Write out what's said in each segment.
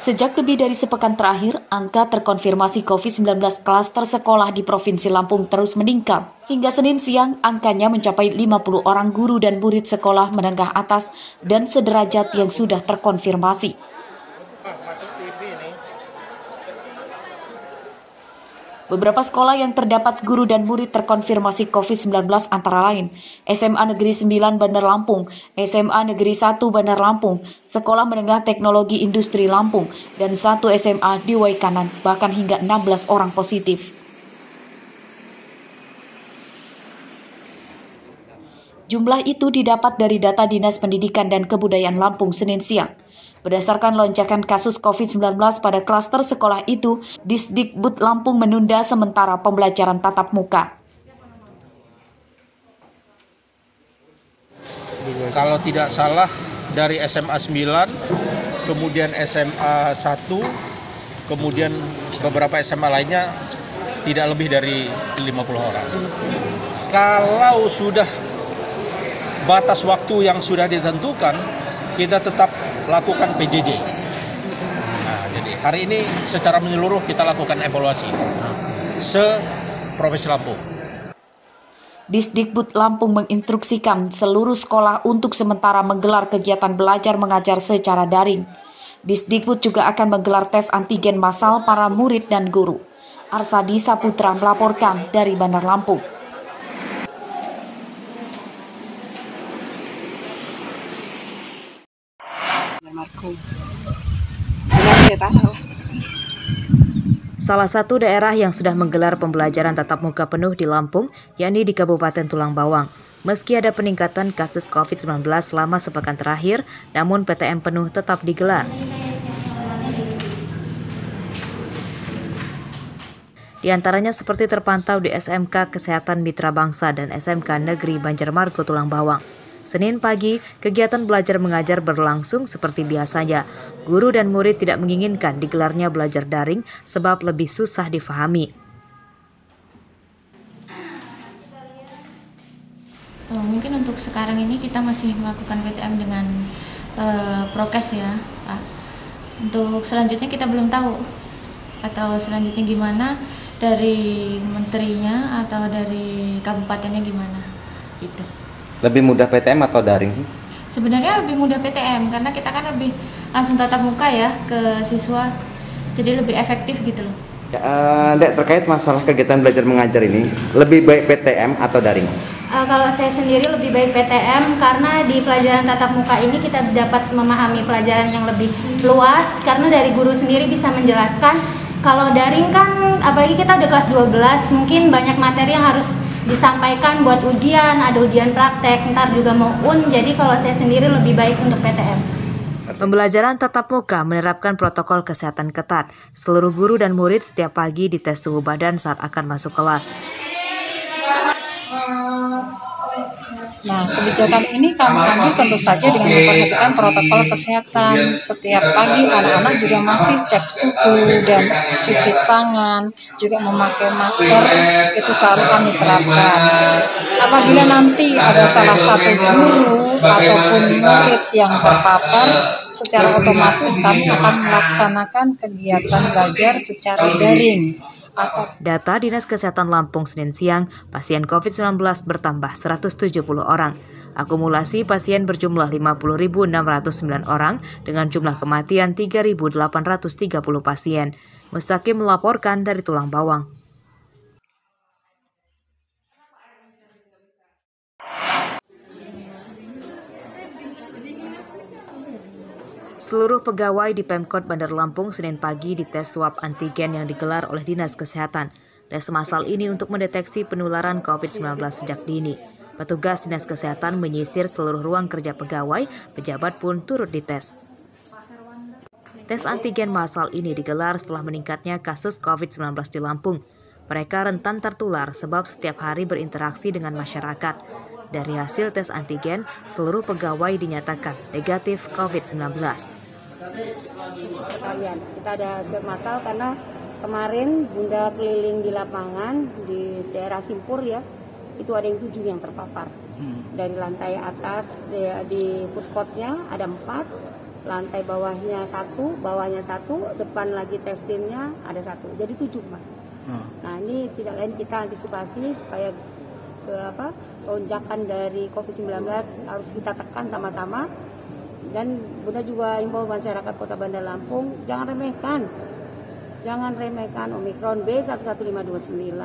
Sejak lebih dari sepekan terakhir, angka terkonfirmasi COVID-19 klaster sekolah di Provinsi Lampung terus meningkat. Hingga Senin siang, angkanya mencapai 50 orang guru dan murid sekolah menengah atas dan sederajat yang sudah terkonfirmasi. Beberapa sekolah yang terdapat guru dan murid terkonfirmasi COVID-19 antara lain SMA Negeri 9 Bandar Lampung, SMA Negeri 1 Bandar Lampung, Sekolah Menengah Teknologi Industri Lampung, dan 1 SMA di Waikanan, bahkan hingga 16 orang positif. Jumlah itu didapat dari data Dinas Pendidikan dan Kebudayaan Lampung Senin siang. Berdasarkan lonjakan kasus COVID-19 pada klaster sekolah itu, Disdikbud Lampung menunda sementara pembelajaran tatap muka. Kalau tidak salah dari SMA 9, kemudian SMA 1, kemudian beberapa SMA lainnya tidak lebih dari 50 orang. Kalau sudah batas waktu yang sudah ditentukan, kita tetap lakukan PJJ. Nah, jadi hari ini secara menyeluruh kita lakukan evaluasi se-Provinsi Lampung. Disdikbud Lampung menginstruksikan seluruh sekolah untuk sementara menggelar kegiatan belajar mengajar secara daring. Disdikbud juga akan menggelar tes antigen massal para murid dan guru. Arsadi Saputra melaporkan dari Bandar Lampung. Salah satu daerah yang sudah menggelar pembelajaran tatap muka penuh di Lampung, yakni di Kabupaten Tulang Bawang. Meski ada peningkatan kasus COVID-19 selama sepekan terakhir, namun PTM penuh tetap digelar. Di antaranya seperti terpantau di SMK Kesehatan Mitra Bangsa dan SMK Negeri Banjarmargo Tulang Bawang. Senin pagi, kegiatan belajar mengajar berlangsung seperti biasanya. Guru dan murid tidak menginginkan digelarnya belajar daring sebab lebih susah difahami. Mungkin untuk sekarang ini kita masih melakukan PTM dengan prokes ya, Pak. Untuk selanjutnya kita belum tahu atau selanjutnya gimana dari menterinya atau dari kabupatennya gimana gitu. Lebih mudah PTM atau daring sih? Sebenarnya lebih mudah PTM karena kita kan lebih langsung tatap muka ya ke siswa, jadi lebih efektif gitu loh. Dek, terkait masalah kegiatan belajar mengajar ini, lebih baik PTM atau daring? Kalau saya sendiri lebih baik PTM karena di pelajaran tatap muka ini kita dapat memahami pelajaran yang lebih luas karena dari guru sendiri bisa menjelaskan. Kalau daring kan apalagi kita udah kelas 12, mungkin banyak materi yang harus disampaikan buat ujian, ada ujian praktek, ntar juga mau jadi kalau saya sendiri lebih baik untuk PTM. Pembelajaran tatap muka menerapkan protokol kesehatan ketat. Seluruh guru dan murid setiap pagi dites suhu badan saat akan masuk kelas. Nah, kebijakan ini kami ambil tentu saja dengan memperhatikan protokol kesehatan. Setiap pagi anak-anak juga masih cek suhu dan cuci tangan, juga memakai masker, itu selalu kami terapkan. Apabila nanti ada salah satu guru ataupun murid yang terpapar, secara otomatis kami akan melaksanakan kegiatan belajar secara daring. Data Dinas Kesehatan Lampung Senin siang, pasien COVID-19 bertambah 170 orang. Akumulasi pasien berjumlah 50.609 orang dengan jumlah kematian 3.830 pasien. Mustaqim melaporkan dari Tulang Bawang. Seluruh pegawai di Pemkot Bandar Lampung Senin pagi dites swab antigen yang digelar oleh Dinas Kesehatan. Tes massal ini untuk mendeteksi penularan COVID-19 sejak dini. Petugas Dinas Kesehatan menyisir seluruh ruang kerja pegawai, pejabat pun turut dites. Tes antigen massal ini digelar setelah meningkatnya kasus COVID-19 di Lampung. Mereka rentan tertular sebab setiap hari berinteraksi dengan masyarakat. Dari hasil tes antigen, seluruh pegawai dinyatakan negatif COVID-19. Kita ada swab massal karena kemarin Bunda keliling di lapangan di daerah Simpur ya, itu ada yang 7 yang terpapar. Dari lantai atas di food court-nya ada 4, lantai bawahnya 1, depan lagi tekstilnya ada 1, jadi 7 Pak. Nah ini tidak lain kita antisipasi supaya lonjakan dari COVID-19 harus kita tekan sama-sama. Dan Bunda juga imbau masyarakat Kota Bandar Lampung jangan remehkan Omikron B11529.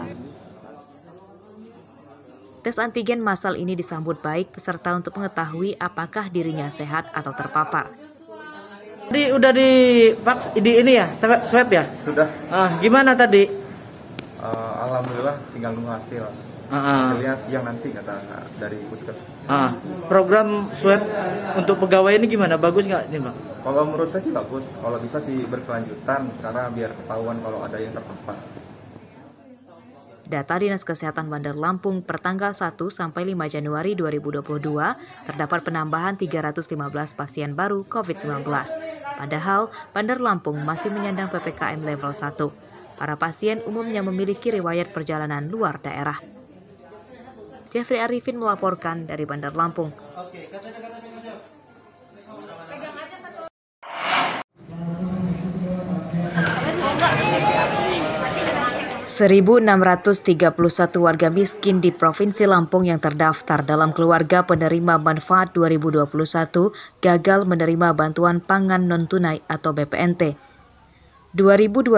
Tes antigen massal ini disambut baik peserta untuk mengetahui apakah dirinya sehat atau terpapar. Tadi udah di ini ya, swab ya? Sudah. Gimana tadi? Alhamdulillah tinggal nunggu hasil. Hasilnya siang nanti kata dari Puskes. Program swab untuk pegawai ini gimana? Bagus nggak nih Bang? Kalau menurut saya sih bagus. Kalau bisa sih berkelanjutan karena biar ketahuan kalau ada yang terpapar. Data Dinas Kesehatan Bandar Lampung pertanggal 1 sampai 5 Januari 2022 terdapat penambahan 315 pasien baru COVID-19. Padahal Bandar Lampung masih menyandang PPKM level 1. Para pasien umumnya memiliki riwayat perjalanan luar daerah. Jeffrey Arifin melaporkan dari Bandar Lampung. 1.631 warga miskin di Provinsi Lampung yang terdaftar dalam Keluarga Penerima Manfaat 2021 gagal menerima bantuan pangan non-tunai atau BPNT. 2.250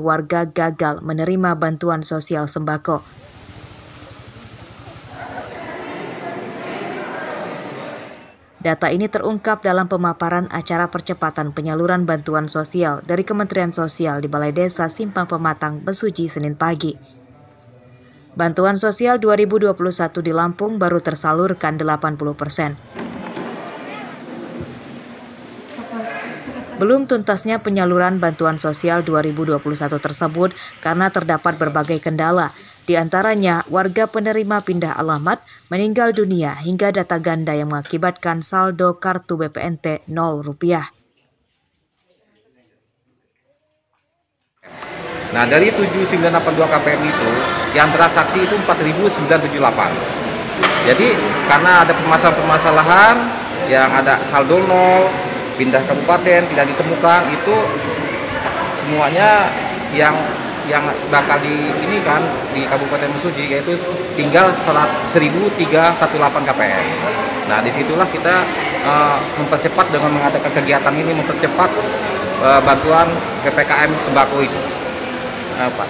warga gagal menerima bantuan sosial sembako. Data ini terungkap dalam pemaparan acara percepatan penyaluran bantuan sosial dari Kementerian Sosial di Balai Desa Simpang Pematang, Mesuji, Senin pagi. Bantuan sosial 2021 di Lampung baru tersalurkan 80%. Belum tuntasnya penyaluran bantuan sosial 2021 tersebut karena terdapat berbagai kendala. Di antaranya, warga penerima pindah alamat, meninggal dunia hingga data ganda yang mengakibatkan saldo kartu BPNT Rp0. Nah, dari 7.982 KPM itu, yang transaksi itu 4.978. Jadi, karena ada permasalahan yang ada saldo 0, pindah kabupaten, tidak ditemukan, itu semuanya yang bakal di Kabupaten Mesuji, yaitu tinggal 1.318 KPM. Nah, disitulah kita mempercepat dengan mengadakan kegiatan ini, mempercepat bantuan PPKM sembako itu.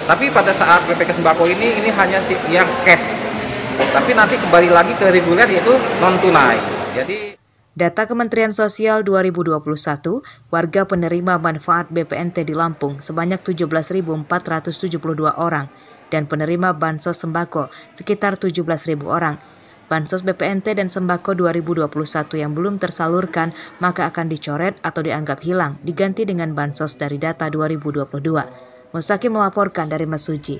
Tapi pada saat PPKM sembako ini hanya yang cash, tapi nanti kembali lagi ke reguler, yaitu non tunai. Jadi data Kementerian Sosial 2021, warga penerima manfaat BPNT di Lampung sebanyak 17.472 orang dan penerima bansos sembako sekitar 17.000 orang. Bansos BPNT dan sembako 2021 yang belum tersalurkan maka akan dicoret atau dianggap hilang, diganti dengan bansos dari data 2022. Mustaqim melaporkan dari Mesuji.